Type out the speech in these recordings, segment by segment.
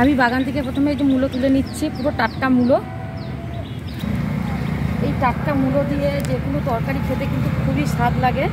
আমি বাগান থেকে প্রথমে এই যে মূলো তুলে নিচ্ছি, পুরো টাটকা মূলো। এই টাটকা মূলো দিয়ে যেগুলো তরকারি খেতে কিন্তু খুবই স্বাদ লাগে।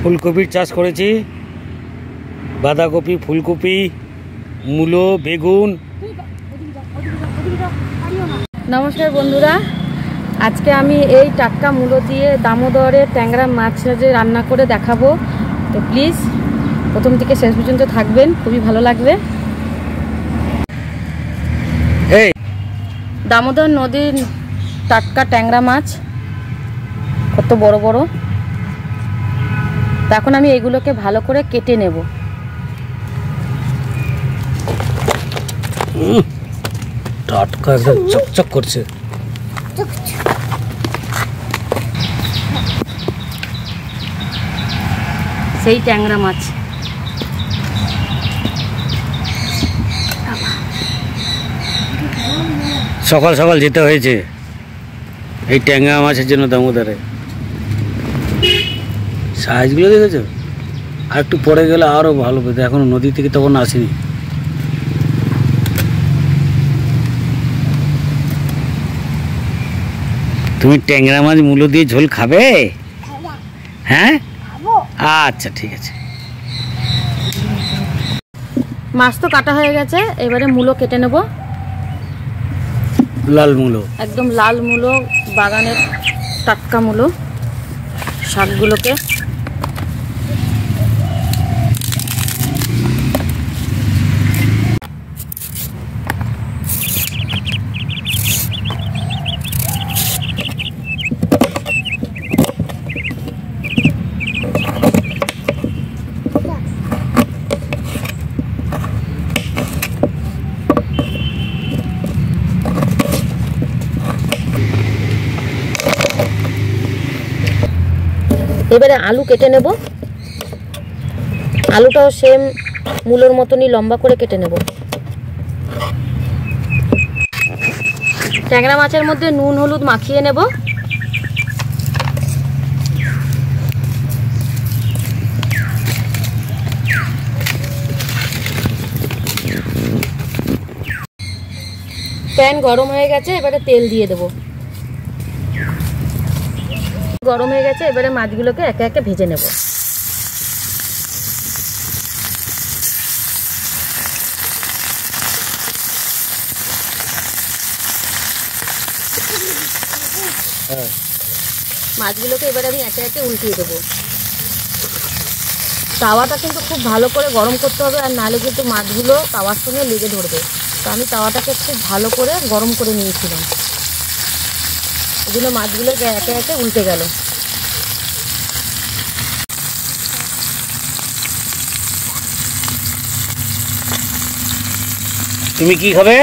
ফুলকপির চাষ করেছি, বাঁধাকপি, ফুলকপি, মূলো, বেগুন। নমস্কার বন্ধুরা, আজকে আমি এই টাটকা মূলো দিয়ে দামোদরের ট্যাংরা মাছ রান্না করে দেখাবো। তো প্লিজ প্রথম থেকে শেষ পর্যন্ত থাকবেন, খুবই ভালো লাগবে। দামোদর নদীর টাটকা ট্যাংরা মাছ, কত বড় বড়। তো এখন আমি এগুলোকে ভালো করে কেটে নেব। টাটকা একদম চকচক করছে। সেই ট্যাংরা মাছ। সকাল সকাল যেতে হয়েছে এই ট্যাংরা মাছের জন্য দামোদরে। সাইজগুলো দেখেছো? আর একটু পরে গেলে আরও ভালো পেতো, এখনো নদী থেকে তখন আসেনি। তুমি ট্যাংরা মাছ মূলো দিয়ে ঝোল খাবে? হ্যাঁ, আচ্ছা ঠিক আছে। মাছ তো কাটা হয়ে গেছে, এবারে মূলো কেটে নেব। লাল মূলো, একদম লাল মূলো, বাগানের টাটকা মূলো। শাকগুলোকে এবারে আলু কেটে নেব। আলুটাও সেম মূলোর মতনই লম্বা করে কেটে নেব। ট্যাংরা মাছের মধ্যে নুন হলুদ মাখিয়ে নেব। প্যান গরম হয়ে গেছে, এবারে তেল দিয়ে দেব। গরম হয়ে গেছে, এবারে মাছগুলোকে একে একে ভেজে নেব। মাছগুলোকে এবারে আমি একে একে উল্টিয়ে দেবো। তাওয়াটা কিন্তু খুব ভালো করে গরম করতে হবে, আর নাহলে কিন্তু মাছগুলো তাওয়ার সঙ্গে লেগে ধরবে। তো আমি তাওয়াটাকে খুব ভালো করে গরম করে নিয়েছিলাম, এই জন্য মাছগুলো একে একে উল্টে গেল। তুমি কি খাবে?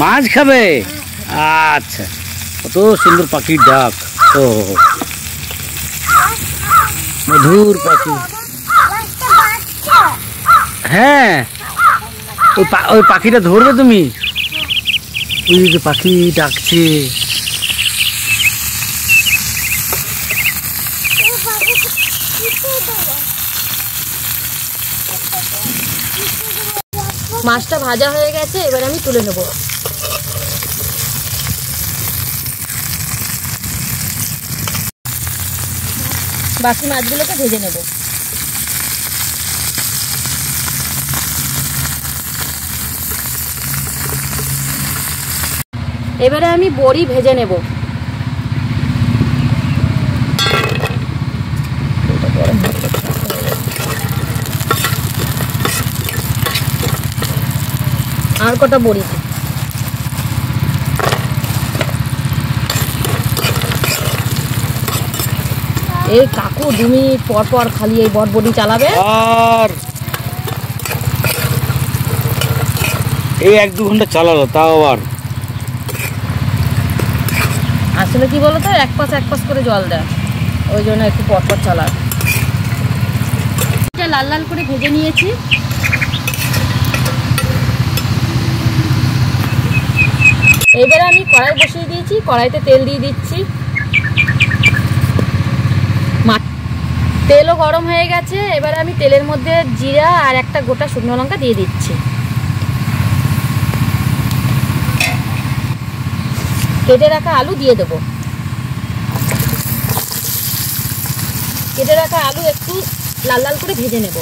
মাছ খাবে? আচ্ছা, কত সুন্দর পাখির ডাক, ও মধুর পাখি। হ্যাঁ, ওই পাখিটা ধরবে তুমি? ওই যে পাখি ডাকছে। মাছটা ভাজা হয়ে গেছে, এবার আমি তুলে নেব। বাকি মাছগুলোকে ভেজে নেব। এবারে আমি বড়ি ভেজে নেব। আর কটা বড়ি। এই কাকু 2 মিনিট পর পর খালি এই বটবটি চালাবে, আর এই 1-2 ঘন্টা চালালো, তাও আবার আসলে কি বলতো, এক পাশ করে জল দেয়। ওই জন্য একটু পরপর চালার। এটা লাল লাল করে ভেজে নিয়েছি। এবারে আমি কড়াই বসিয়ে দিয়েছি, কড়াইতে তেল দিয়ে দিচ্ছি। তেলও গরম হয়ে গেছে। এবারে আমি তেলের মধ্যে জিরা আর একটা গোটা শুকনো লঙ্কা দিয়ে দিচ্ছি। কেটে রাখা আলু দিয়ে দেবো। কেটে রাখা আলু একটু লাল লাল করে ভেজে নেব।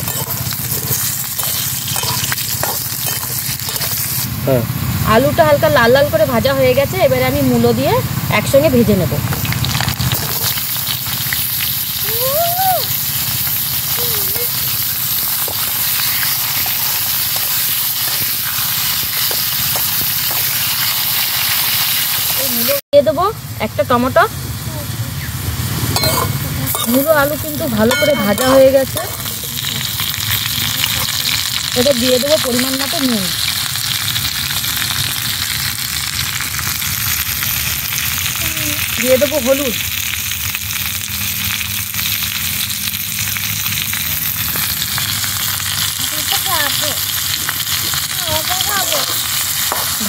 আলুটা হালকা লাল লাল করে ভাজা হয়ে গেছে। এবারে আমি মূলো দিয়ে একসঙ্গে ভেজে নেব। মূলো দিয়ে দেবো একটা টমেটো। মূলো আলু কিন্তু ভালো করে ভাজা হয়ে গেছে। এটা দিয়ে দেবো পরিমাণ মতো নুন। দিয়ে দেবো হলুদ।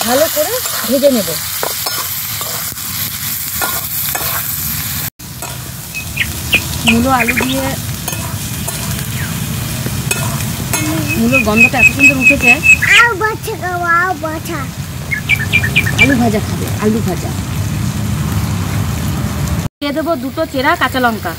ভালো করে ভেজে নেব। মূলো আলু দিয়ে মূলোর গন্ধটা এত সুন্দর উঠেছে। আলু ভাজা খাবে, আলু ভাজা। দিয়ে দেবো দুটো চেরা কাঁচা লঙ্কা।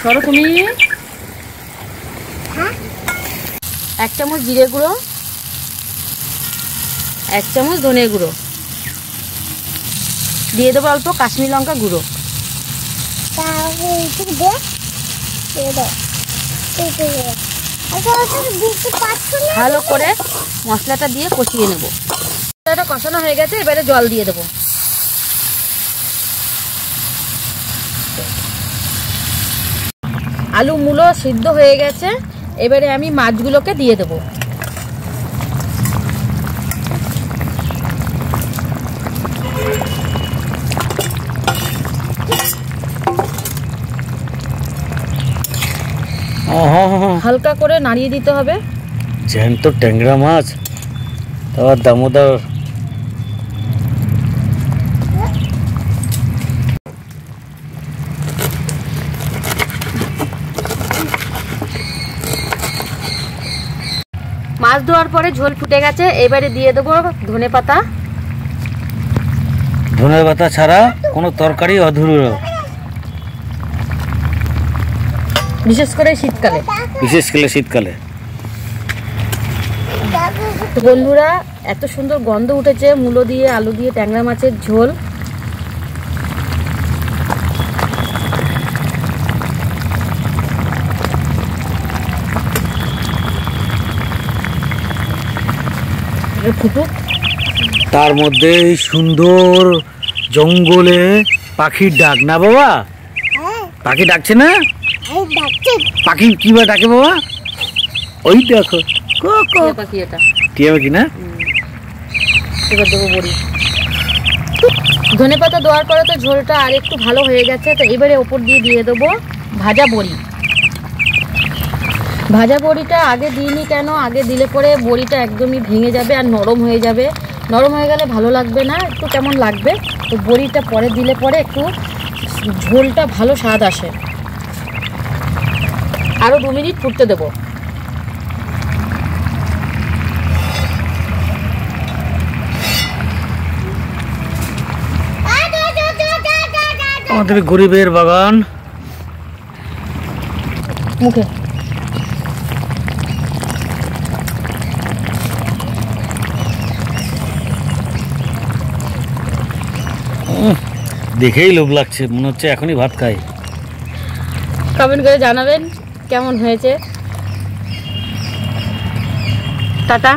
সরো তুমি। 1 চামচ জিরে গুঁড়ো, 1 চামচ ধনে গুঁড়ো, দিয়ে দেবো অল্প কাশ্মীরি লঙ্কা গুঁড়ো। ভালো করে মশলাটা দিয়ে কষিয়ে নেব। মশলাটা কষানো হয়ে গেছে। এবারে জল দিয়ে দেবো। আলু মূলো সিদ্ধ হয়ে গেছে। এবারে আমি মাছগুলোকে দিয়ে দেবো। হালকা করে নাড়িয়ে দিতে হবে। জ্যান্ত ট্যাংরা মাছ, তারপর দামোদর। মাছ ধোয়ার পরে ঝোল ফুটে গেছে। এবারে দিয়ে দেবো ধনে পাতা। ধনে পাতা ছাড়া কোনো তরকারি অধুরো, বিশেষ করে শীতকালে। তো বন্ধুরা, এত সুন্দর গন্ধ উঠেছে মূলো দিয়ে আলু দিয়ে ট্যাংরা মাছের ঝোল। তার মধ্যে এই সুন্দর জঙ্গলে পাখির ডাক না বাবা? পাখি ডাকছে না? পাখি কিভাবে ডাকে বাবা? ওই দেখো পাখি, এটা টিয়া পাখি না? এবার দেবো বড়ি। ধনে পাতা দেওয়ার পরে তো ঝোলটা আর একটু ভালো হয়ে গেছে। তো এবারে ওপর দিয়ে দেবো ভাজা বড়ি। ভাজা বড়িটা আগে দিইনি কেন, আগে দিলে পরে বড়িটা একদমই ভেঙে যাবে আর নরম হয়ে যাবে। নরম হয়ে গেলে ভালো লাগবে না, একটু কেমন লাগবে। তো বড়িটা পরে দিলে পরে একটু ঝোলটা ভালো স্বাদ আসে। আরও 2 মিনিট ফুটতে দেবো। আমাদের গরিবের বাগান। মুখে দেখেই লোভ লাগছে, মনে হচ্ছে এখনই ভাত খাই। কমেন্ট করে জানাবেন কেমন হয়েছে। টাটা।